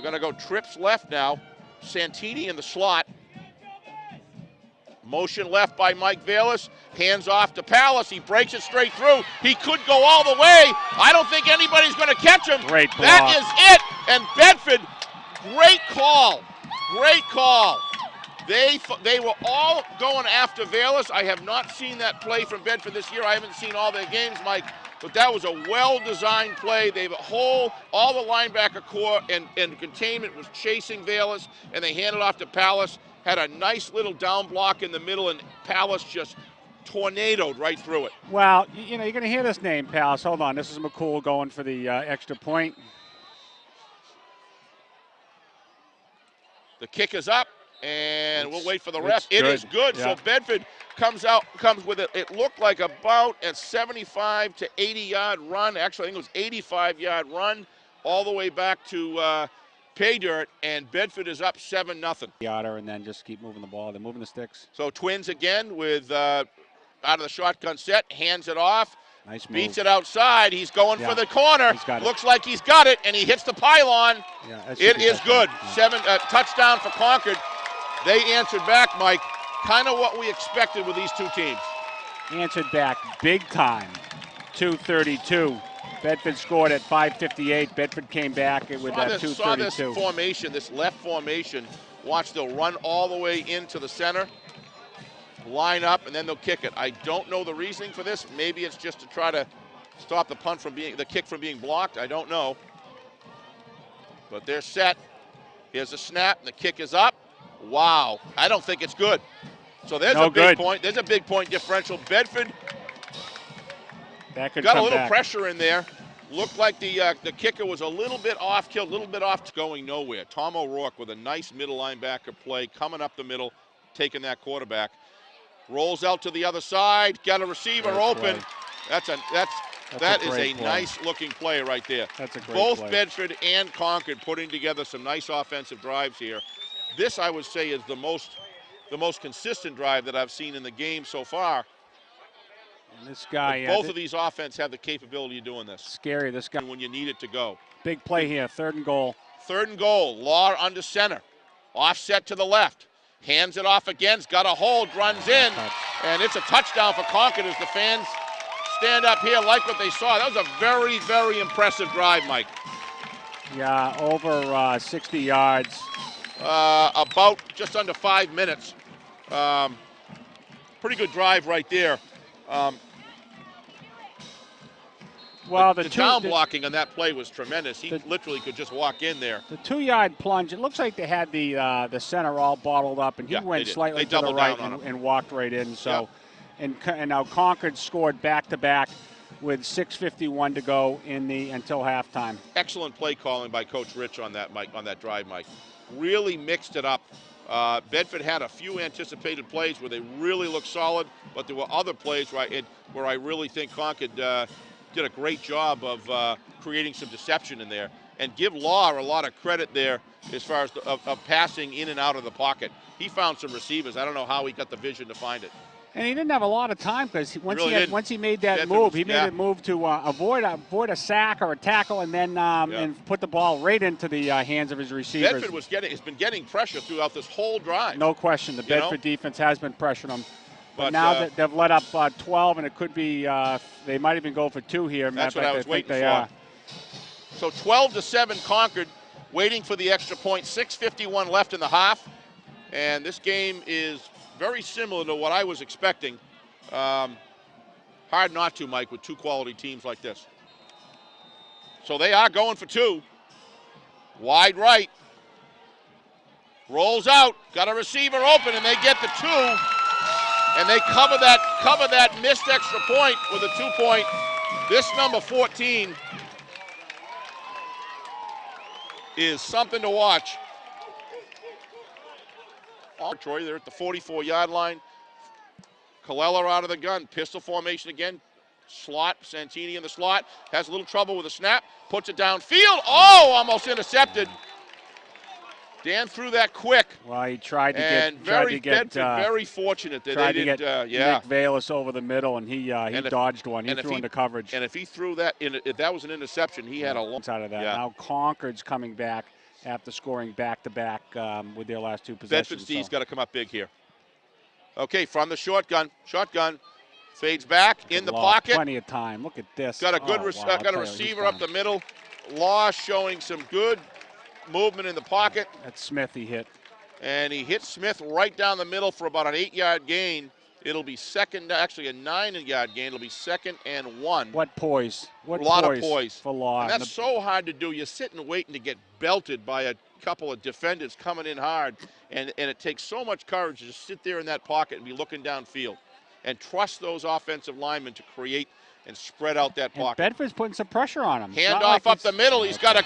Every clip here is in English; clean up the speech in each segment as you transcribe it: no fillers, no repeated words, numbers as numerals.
They're going to go trips left now. Santini in the slot. Motion left by Mike Valis. Hands off to Palace. He breaks it straight through. He could go all the way. I don't think anybody's going to catch him. Great block. That is it. And Bedford, great call. Great call. They were all going after Valis. I have not seen that play from Bedford this year. I haven't seen all their games, Mike. But that was a well-designed play. They have all the linebacker core and containment was chasing Valis, and they handed off to Palace. Had a nice little down block in the middle, and Palace just tornadoed right through it. Well, you know, you're going to hear this name, Palace. Hold on. This is McCool going for the extra point. The kick is up, and we'll wait for the ref. It good. is good. Yeah. So Bedford comes with it. It looked like about a 75 to 80-yard run. Actually, I think it was 85-yard run all the way back to pay dirt, and Bedford is up 7-0. And then just keep moving the ball. They're moving the sticks. So Twins again with out of the shotgun set, hands it off. Nice move. Beats it outside. He's going for the corner. Looks like he's got it, and he hits the pylon. Yeah, it is good. Touchdown for Concord. They answered back, Mike. Kind of what we expected with these two teams. Answered back big time. 2:32. Bedford scored at 5:58. Bedford came back with that 2:32. Saw this formation, this left formation. Watch, they'll run all the way into the center, line up, and then they'll kick it. I don't know the reasoning for this. Maybe it's just to try to stop the kick from being blocked. I don't know. But they're set. Here's a snap, and the kick is up. Wow, I don't think it's good. So there's a big point. There's a big point differential. Bedford got a little pressure in there. Looked like the kicker was a little bit off kill, a little bit off, going nowhere. Tom O'Rourke with a nice middle linebacker play, coming up the middle, taking that quarterback. Rolls out to the other side, got a receiver open. That is a nice looking play right there. That's a great Both play. Bedford and Concord putting together some nice offensive drives here. This, I would say, is the most consistent drive that I've seen in the game so far. And this guy, both of these offense have the capability of doing this. Scary, this guy. When you need it to go. Big play here, 3rd and goal. 3rd and goal, Law under center. Offset to the left. Hands it off again, got a hold, runs in, and it's a touchdown for Concord as the fans stand up here, like what they saw. That was a very, very impressive drive, Mike. Yeah, over 60 yards. About just under 5 minutes. Pretty good drive right there. Well, the down blocking on that play was tremendous. He literally could just walk in there. The 2-yard plunge, it looks like they had the center all bottled up, and he went slightly to the right and walked right in. So, and now Concord scored back-to-back with 6:51 to go until halftime. Excellent play calling by Coach Rich on that, Mike, on that drive, Mike. Really mixed it up. Bedford had a few anticipated plays where they really looked solid, but there were other plays where I really think Concord did a great job of creating some deception in there. And give Law a lot of credit there as far as of passing in and out of the pocket. He found some receivers. I don't know how he got the vision to find it. And he didn't have a lot of time because once he made that Bedford move, he made a move to avoid a sack or a tackle, and then and put the ball right into the hands of his receivers. Bedford has been getting pressure throughout this whole drive. No question, the Bedford defense has been pressuring them. But now they've let up 12, and it could be they might even go for 2 here. That's what I was waiting for. So 12-7 Concord, waiting for the extra point. 6:51 left in the half, and this game is very similar to what I was expecting. Hard not to, Mike, with 2 quality teams like this. So they are going for 2. Wide right. Rolls out. Got a receiver open, and they get the 2. And they cover that missed extra point with a 2-point. This number 14 is something to watch. Troy, they're at the 44-yard line. Colella out of the gun. Pistol formation again. Slot. Santini in the slot. Has a little trouble with a snap. Puts it downfield. Oh, almost intercepted. Dan threw that quick. Well, he tried to get Bedford very fortunate that they didn't. Nick Valis over the middle, and he dodged one. He threw into coverage. And if he threw that, if that was an interception, he had a long side of that. Now Concord's coming back. after scoring back-to-back with their last 2 possessions. Bedford's D's got to come up big here. Okay, from the shotgun. Fades back in the pocket. Plenty of time. Look at this. Got a good got a receiver up the middle. Law showing some good movement in the pocket. That's Smith he hit. And he hit Smith right down the middle for about an 8-yard gain. It'll be actually a 9-yard gain. It'll be 2nd and 1. What poise. What a lot of poise for Law. And that's so hard to do. You're sitting waiting to get belted by a couple of defenders coming in hard. And it takes so much courage to just sit there in that pocket and be looking downfield. And trust those offensive linemen to create and spread out that pocket. And Bedford's putting some pressure on him. Handoff up the middle. He's got a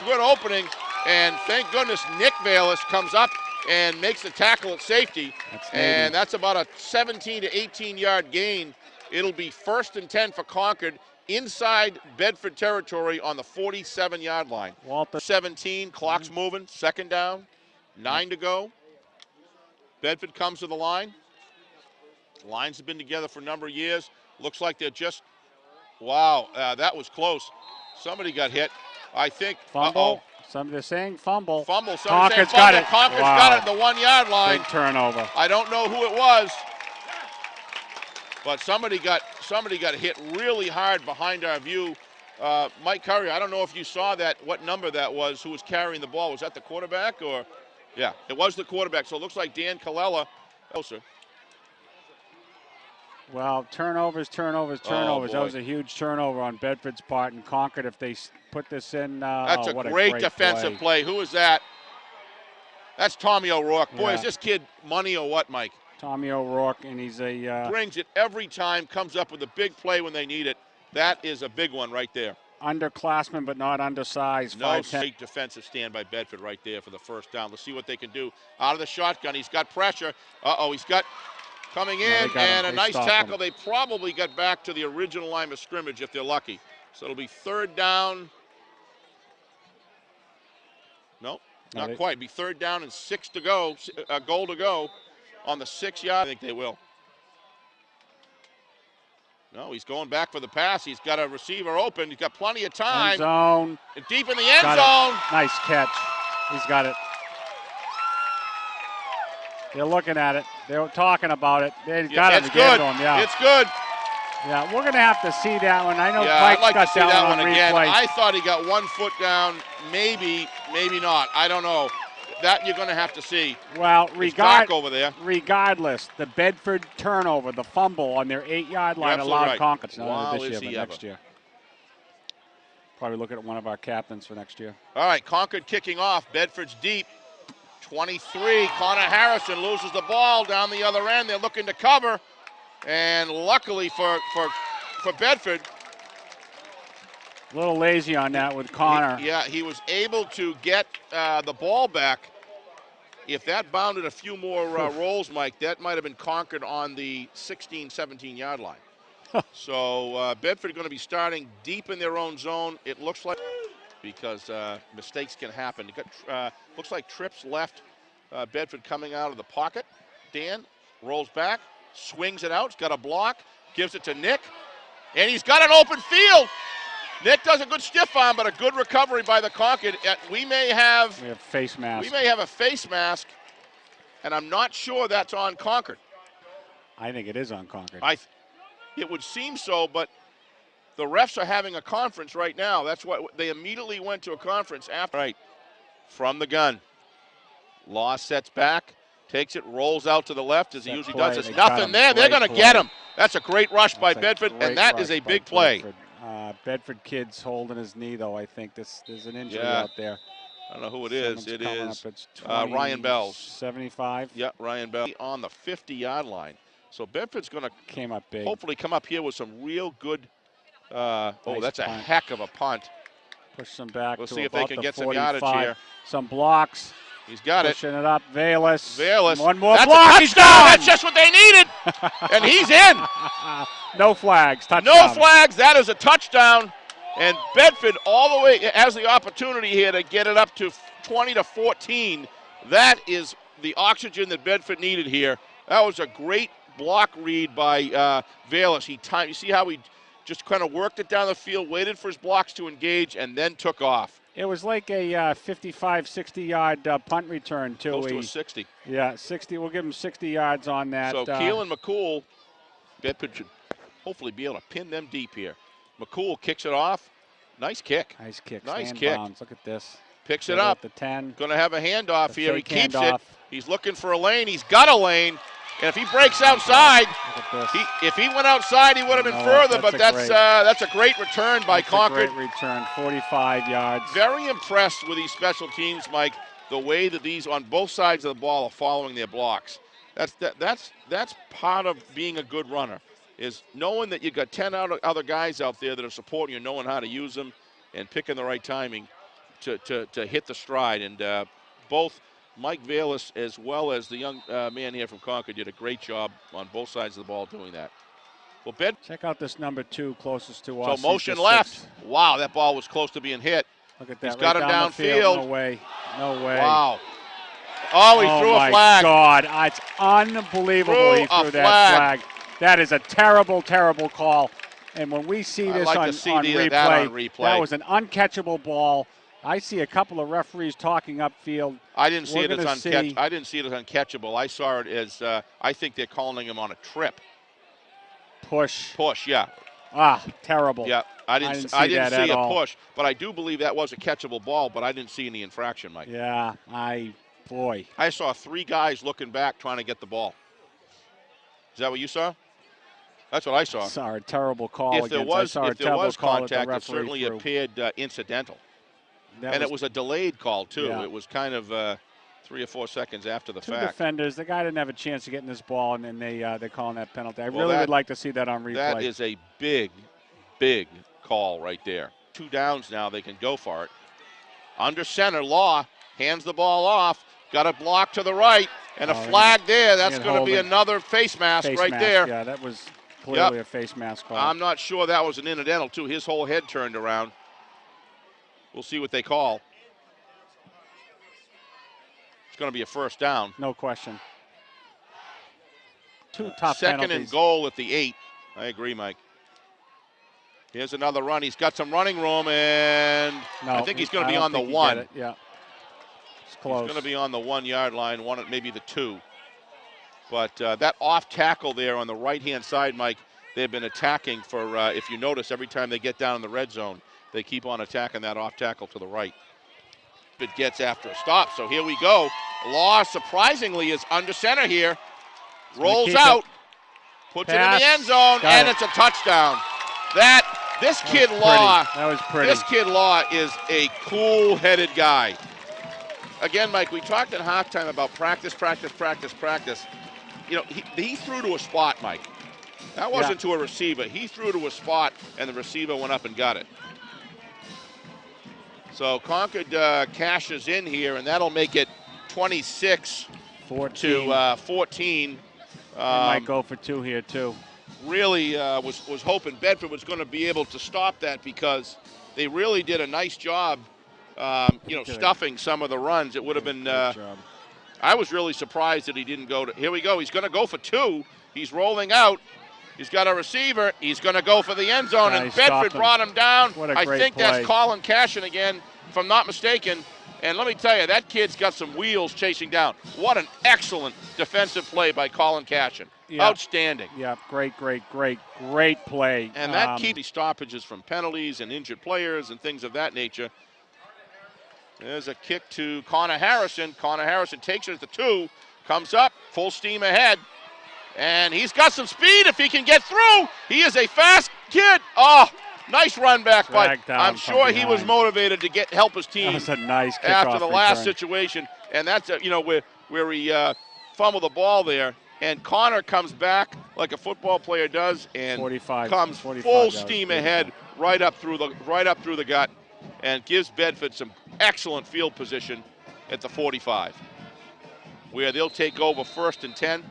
good opening. And thank goodness Nick Valis comes up and makes the tackle at safety. And that's about a 17 to 18-yard gain. It'll be 1st and 10 for Concord inside Bedford territory on the 47-yard line. Walter. 17, clock's moving, 2nd down, 9 to go. Bedford comes to the line. Lines have been together for a number of years. Looks like they're just, wow, that was close. Somebody got hit. I think, fumble. Somebody's saying fumble. Fumble. Concord's got it. Concord's got it at the 1-yard line. Big turnover. I don't know who it was, but somebody got hit really hard behind our view. Mike Currier, I don't know if you saw that, what number that was, who was carrying the ball. Was that the quarterback or? Yeah, it was the quarterback. So it looks like Dan Colella. Closer. Well, turnovers. Oh, that was a huge turnover on Bedford's part, and Concord, if they put this in. That's a great defensive play. Who is that? That's Tommy O'Rourke. Boy, is this kid money or what, Mike? Tommy O'Rourke, and he's a... brings it every time, comes up with a big play when they need it. That is a big one right there. Underclassman, but not undersized. No, great defensive stand by Bedford right there for the 1st down. Let's see what they can do. Out of the shotgun, he's got pressure. He's got... coming in, and a nice tackle. They probably got back to the original line of scrimmage if they're lucky. So it'll be 3rd down. No, not quite. It'll be 3rd down and 6 to go, a goal to go on the 6-yard. I think they will. No, he's going back for the pass. He's got a receiver open. He's got plenty of time. End zone. Deep in the end zone. Nice catch. He's got it. They're looking at it. They're talking about it. They've got it to get to him. Yeah, it's good. Yeah, we're going to have to see that one. I know I'd Mike's like got to see that one again. replay. I thought he got 1 foot down. Maybe not. I don't know. That you're going to have to see. Well, over there. Regardless, the Bedford turnover, the fumble on their 8-yard line allowed Concord. Not this year, but next year. Probably look at one of our captains for next year. All right, Concord kicking off. Bedford's deep. 23, Connor Harrison loses the ball down the other end. They're looking to cover, and luckily for Bedford. A little lazy on that with Connor. He was able to get the ball back. If that bounded a few more rolls, Mike, that might have been Concord on the 16, 17-yard line. So Bedford going to be starting deep in their own zone, it looks like, because mistakes can happen. Looks like trips left. Bedford coming out of the pocket. Dan rolls back, swings it out. He's got a block, gives it to Nick, and he's got an open field. Nick does a good stiff arm, but a good recovery by the Concord. We have face mask. We may have a face mask, and I'm not sure that's on Concord. I think it is on Concord. It would seem so, but the refs are having a conference right now. That's what they immediately went to a conference after. Right, from the gun. Law sets back, takes it, rolls out to the left as he usually does. There's nothing there. They're going to get him. That's a great rush by Bedford, and that is a big play. Bedford kid's holding his knee, though. I think there's an injury out there. I don't know who it is. It is Ryan Bells. 75. Yeah, Ryan Bells on the 50-yard line. So Bedford's going to hopefully come up here with some real good. That's a heck of a punt. Push them back. We'll see if they can get some yardage here. Some blocks. He's got Pushing it up. Valis. One more block. A touchdown. That's just what they needed. And he's in. No flags. Touchdown. No flags. That is a touchdown. And Bedford all the way has the opportunity here to get it up to 20-14. That is the oxygen that Bedford needed here. That was a great block read by Valis. You see how he just kind of worked it down the field, waited for his blocks to engage, and then took off. It was like a 55, 60-yard punt return, too. Close to a 60. Yeah, 60. We'll give him 60 yards on that. So Keel and McCool, Bedford should hopefully be able to pin them deep here. McCool kicks it off. Nice kick. Nice kick. Nice Stand kick. Bounds. Look at this. Picks it up. The 10. Going to have a handoff here. He keeps handoff. it. He's looking for a lane. He's got a lane. And if he breaks outside, if he went outside, he would have been further. But that's a great return by Concord. Great return, 45 yards. Very impressed with these special teams, Mike. The way that these on both sides of the ball are following their blocks. That's part of being a good runner, is knowing that you've got 10 other guys out there that are supporting you, knowing how to use them, and picking the right timing to hit the stride. And both Mike Valis as well as the young man here from Concord did a great job on both sides of the ball doing that. Well, check out this number 2 closest to us. So motion left. 6. Wow, that ball was close to being hit. Look at that. He's got him downfield. No way. No way. Wow. Oh, he threw a flag. Oh, my God. It's unbelievable he threw that flag. That is a terrible, terrible call. And when we see this on replay, that was an uncatchable ball. I see a couple of referees talking upfield. I didn't see it as uncatchable. I saw it as I think they're calling him on a trip. Push, yeah. Terrible. Yeah, I didn't see a push, but I do believe that was a catchable ball, but I didn't see any infraction, Mike. Yeah, I saw 3 guys looking back trying to get the ball. Is that what you saw? That's what I saw. Saw a terrible call. If there was contact, it certainly appeared incidental. It was a delayed call, too. Yeah. It was kind of 3 or 4 seconds after the fact. 2 defenders. The guy didn't have a chance to get in this ball, and then they're calling that penalty. I really would like to see that on replay. That is a big, big call right there. 2 downs now. They can go for it. Under center, Law hands the ball off. Got a block to the right, and a flag there. That's going to be another face mask there. Yeah, that was clearly a face mask call. I'm not sure that was an incidental, too. His whole head turned around. We'll see what they call. It's going to be a first down. No question. 2 tough Second penalties. and goal at the 8. I agree, Mike. Here's another run. He's got some running room, and I think he's going to be on the 1. Yeah. It's close. He's going to be on the 1-yard line, maybe the 2. But that off tackle there on the right-hand side, Mike, they've been attacking for, if you notice, every time they get down in the red zone, they keep on attacking that off tackle to the right. It gets after a stop, so here we go. Law, surprisingly, is under center here. Rolls out, puts it in the end zone, and it's a touchdown. This kid Law is a cool-headed guy. Again, Mike, we talked at halftime about practice. You know, he threw to a spot, Mike. That wasn't to a receiver. He threw to a spot, and the receiver went up and got it. So Concord cashes in here, and that'll make it 26 to 14. Might go for 2 here, too. Really was hoping Bedford was going to be able to stop that, because they really did a nice job, stuffing some of the runs. It would have been I was really surprised that he didn't go to. Here we go. He's going to go for 2. He's rolling out. He's got a receiver. He's going to go for the end zone, and Bedford brought him down. I think that's Colin Cashin again, if I'm not mistaken. And let me tell you, that kid's got some wheels chasing down. What an excellent defensive play by Colin Cashin. Yep. Outstanding. Yeah, great play. And that keeps stoppages from penalties and injured players and things of that nature. There's a kick to Connor Harrison. Connor Harrison takes it at the 2, comes up, full steam ahead. And he's got some speed if he can get through. He is a fast kid. Oh, nice run back by. I'm sure he was motivated to help his team. That was a nice kickoff after the last situation. And that's where he fumbled the ball there. And Connor comes back like a football player does, and comes full steam ahead right up through the gut, and gives Bedford some excellent field position at the 45, where they'll take over 1st and 10.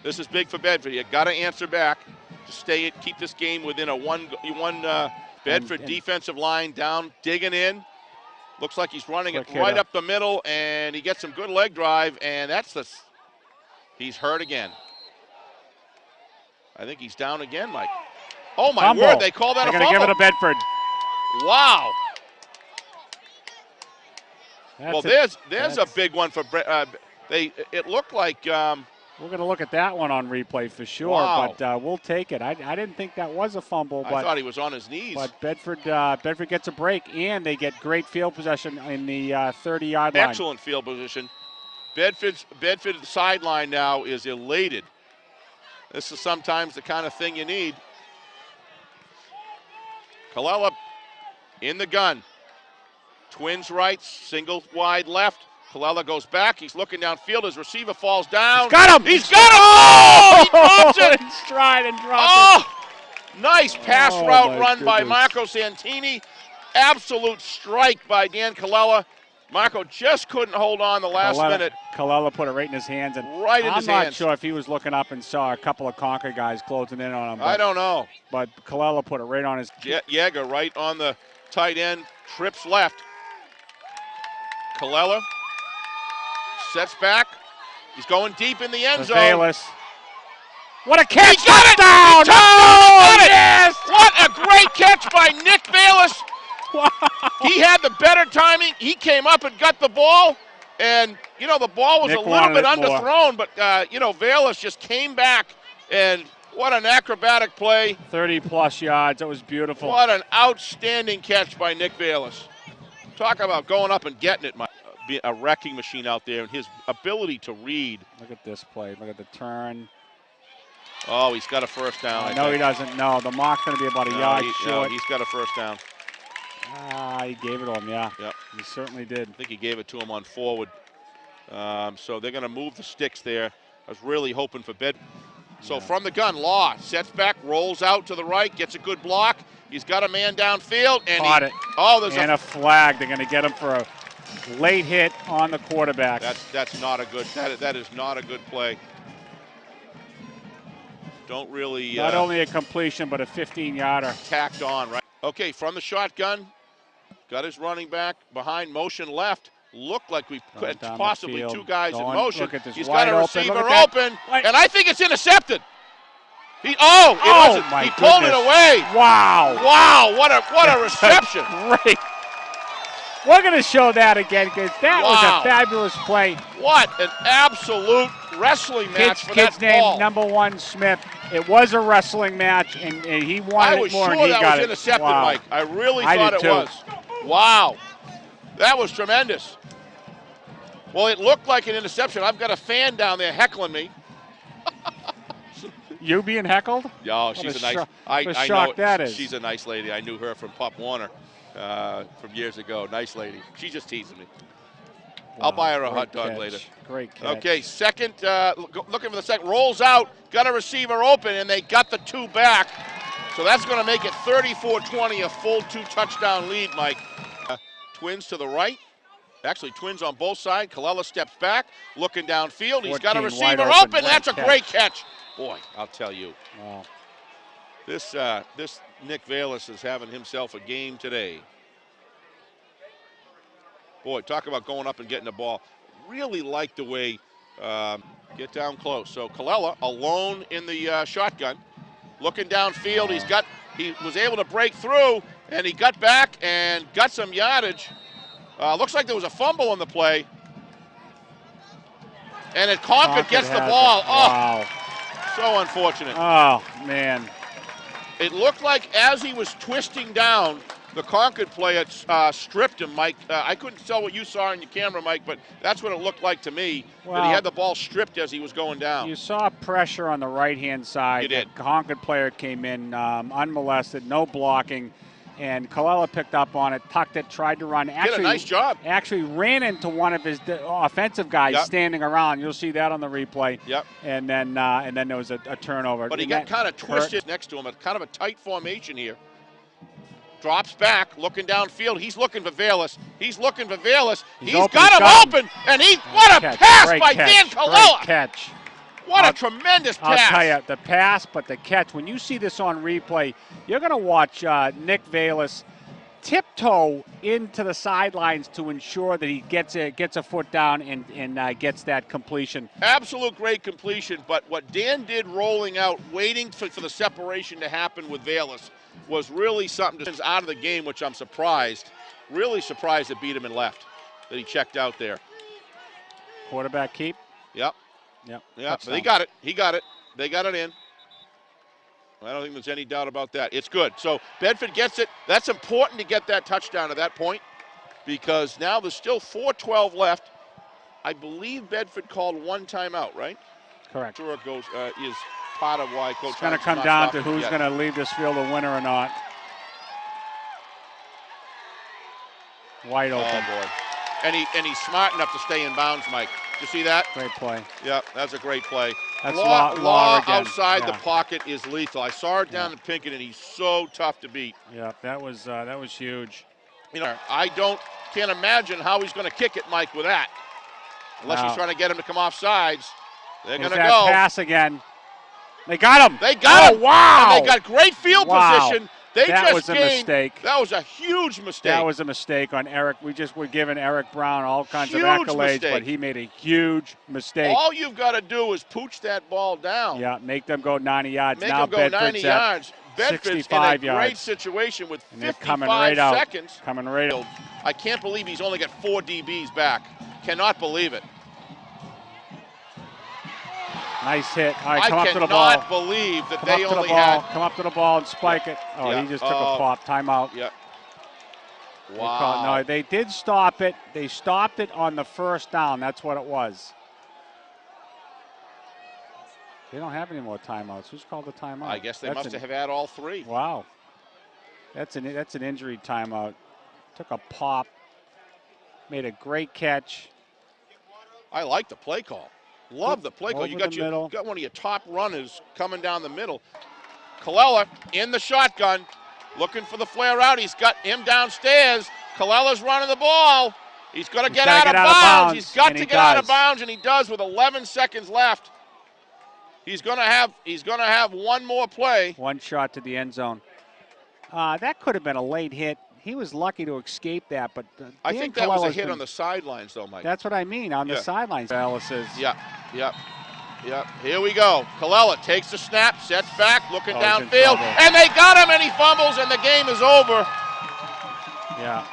This is big for Bedford. You got to answer back to keep this game within a one. Bedford defensive line down, digging in. Looks like he's running it right up the middle, and he gets some good leg drive, and he's hurt again. I think he's down again, Mike. Oh, my word, they call that a fumble. They're going to give it to Bedford. Wow. Well, there's a big one for it looked like. We're going to look at that one on replay for sure, wow. but we'll take it. I didn't think that was a fumble. I thought he was on his knees. But Bedford gets a break, and they get great field possession in the 30-yard line. Excellent field position. Bedford's sideline now is elated. This is sometimes the kind of thing you need. Colella in the gun. Twins right, single wide left. Colella goes back. He's looking downfield. His receiver falls down. He's got him! He's got him! Oh! He drops it! In stride and drops it. Nice pass route run by Marco Santini. Absolute strike by Dan Colella. Marco just couldn't hold on the last minute. Colella put it right in his hands. And I'm not sure if he was looking up and saw a couple of Concord guys closing in on him. I don't know. But Colella put it right on his. Yeager right on the tight end. Trips left. Colella sets back. He's going deep in the end zone. Bayless. What a catch! He got it! Down! Oh, yes! What a great catch by Nick Bayless! Wow. He had the better timing. He came up and got the ball, and the ball was a little bit underthrown, but Bayless just came back, and what an acrobatic play! 30+ yards. That was beautiful. What an outstanding catch by Nick Bayless. Talk about going up and getting it, a wrecking machine out there, and his ability to read. Look at this play. Look at the turn. Oh, he's got a first down. No, he doesn't. No, the mark's going to be about a yard short. No, he's got a first down. He gave it to him, yeah. Yep. He certainly did. I think he gave it to him on forward. So they're going to move the sticks there. I was really hoping for Bedford. So from the gun, Law sets back, rolls out to the right, gets a good block. He's got a man downfield. And caught it. Oh, there's a flag. They're going to get him for a late hit on the quarterback. That's not a good. That is not a good play. Don't really. Not only a completion, but a 15-yarder. Tacked on, right? Okay, from the shotgun, got his running back behind motion left. Looked like we could possibly two guys in motion. He's got a receiver open, and I think it's intercepted. He wasn't. He pulled it away. Wow! Wow! What a reception! Great. We're going to show that again because that was a fabulous play. What an absolute wrestling match for that ball. Kid's name, #1 Smith. It was a wrestling match, and he wanted it more, and he got it. I was sure that was intercepted, Mike. I really thought it was. Wow. That was tremendous. Well, it looked like an interception. I've got a fan down there heckling me. You being heckled? Yeah, she's a nice. I know that is. She's a nice lady. I knew her from Pop Warner from years ago. Nice lady. She's just teasing me. Wow, I'll buy her a hot dog later. Great catch. Okay, second. Looking for the second. Rolls out. Got a receiver open, and they got the two back. So that's going to make it 34-20, a full 2-touchdown lead, Mike. Twins to the right. Actually, twins on both sides. Colella steps back, looking downfield. He's got a receiver open. That's a great catch. Boy, I'll tell you. Wow. This Nick Bayless is having himself a game today. Boy, talk about going up and getting the ball. Really like the way, get down close. So Colella alone in the shotgun, looking downfield. He was able to break through, and he got back and got some yardage. Looks like there was a fumble on the play. And Concord gets the ball. Wow. So unfortunate. Oh, man. It looked like as he was twisting down, the Concord player stripped him, Mike. I couldn't tell what you saw on your camera, Mike, but that's what it looked like to me, that he had the ball stripped as he was going down. You saw pressure on the right-hand side. You did. The Concord player came in unmolested, no blocking, and Colella picked up on it, tucked it, tried to run. Did a nice job. Actually ran into one of his offensive guys standing around. You'll see that on the replay. Yep. And then there was a turnover. But he got kind of twisted next to him. It's kind of a tight formation here. Drops back, looking downfield. He's looking for Bayless. He's got him open, and what a pass by Dan Colella. Great catch. What a tremendous pass. I'll tell you, the pass, but the catch. When you see this on replay, you're going to watch Nick Bayless tiptoe into the sidelines to ensure that he gets a foot down and gets that completion. Absolute great completion, but what Dan did rolling out, waiting for the separation to happen with Bayless, was really something out of the game, which I'm surprised. Really surprised it beat him in left. that he checked out there. Quarterback keep. Yep. Yep. Yep. They got it. He got it. They got it in. I don't think there's any doubt about that. It's good. So Bedford gets it. That's important to get that touchdown at that point because now there's still 4:12 left. I believe Bedford called one timeout, right? Correct. Sure goes is part of why Coach. It's going to come down to who's going to leave this field a winner or not. Wide open. Oh boy. And he's smart enough to stay in bounds, Mike. Did you see that? Great play. Yeah, that's a great play. That's Law again. outside the pocket is lethal. I saw it down to Pinkett, and he's so tough to beat. Yeah, that was huge. You know, can't imagine how he's going to kick it, Mike, with that. Unless he's trying to get him to come off sides. They're going to go. Pass again. They got him. They got him. Wow. And they got great field position. That was a mistake. That was a huge mistake. That was a mistake on Eric. We're giving Eric Brown all kinds of accolades, but he made a huge mistake. All you've got to do is pooch that ball down. Yeah, make them go 90 yards. Make now them go Bedford's 90 yards. Bedford's 65 in a yards. great situation with 55 seconds. Coming right out. I can't believe he's only got 4 DBs back. Cannot believe it. Nice hit. All right, come up to the ball. I cannot believe that they only had. Come up to the ball and spike it. Oh, he just took a pop. Timeout. Yeah. Wow. No, they did stop it. They stopped it on the first down. That's what it was. They don't have any more timeouts. Who's called the timeout? I guess they must have had all 3. Wow. That's an injury timeout. Took a pop. Made a great catch. I like the play call. Love the play call. You got one of your top runners coming down the middle. Colella in the shotgun, looking for the flare out. He's got him downstairs. Colella's running the ball. He's got to get out of bounds. He's got to get out of bounds, and he does with 11 seconds left. He's going to have one more play. One shot to the end zone. That could have been a late hit. He was lucky to escape that, but I think that was a hit on the sidelines, though, Mike. That's what I mean, on the sidelines. Alice's. Yep. Here we go. Colella takes the snap, sets back, looking downfield, and they got him, and he fumbles, and the game is over. Yeah.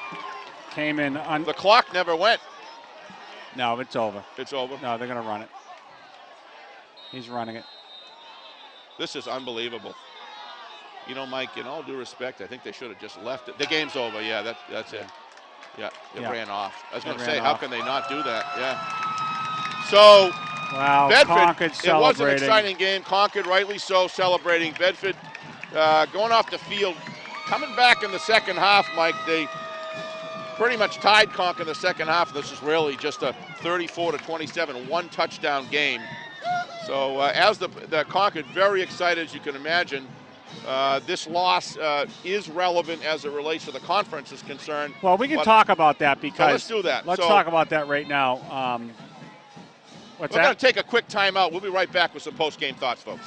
Came in. The clock never went. No, it's over. It's over? No, they're going to run it. He's running it. This is unbelievable. You know, Mike, in all due respect, I think they should have just left it. The game's over. Yeah, that's it. Yeah, it ran off. I was going to say, how can they not do that? Yeah. So, wow, Bedford, it was an exciting game. Concord, rightly so, celebrating. Bedford going off the field, coming back in the second half, Mike. They pretty much tied Concord in the second half. This is really just a 34-27, 1-touchdown game. So, as the Concord, very excited, as you can imagine. This loss is relevant as it relates to the conference is concerned. Well, we can talk about that because let's do that. Let's talk about that right now. We're going to take a quick timeout. We'll be right back with some post-game thoughts, folks.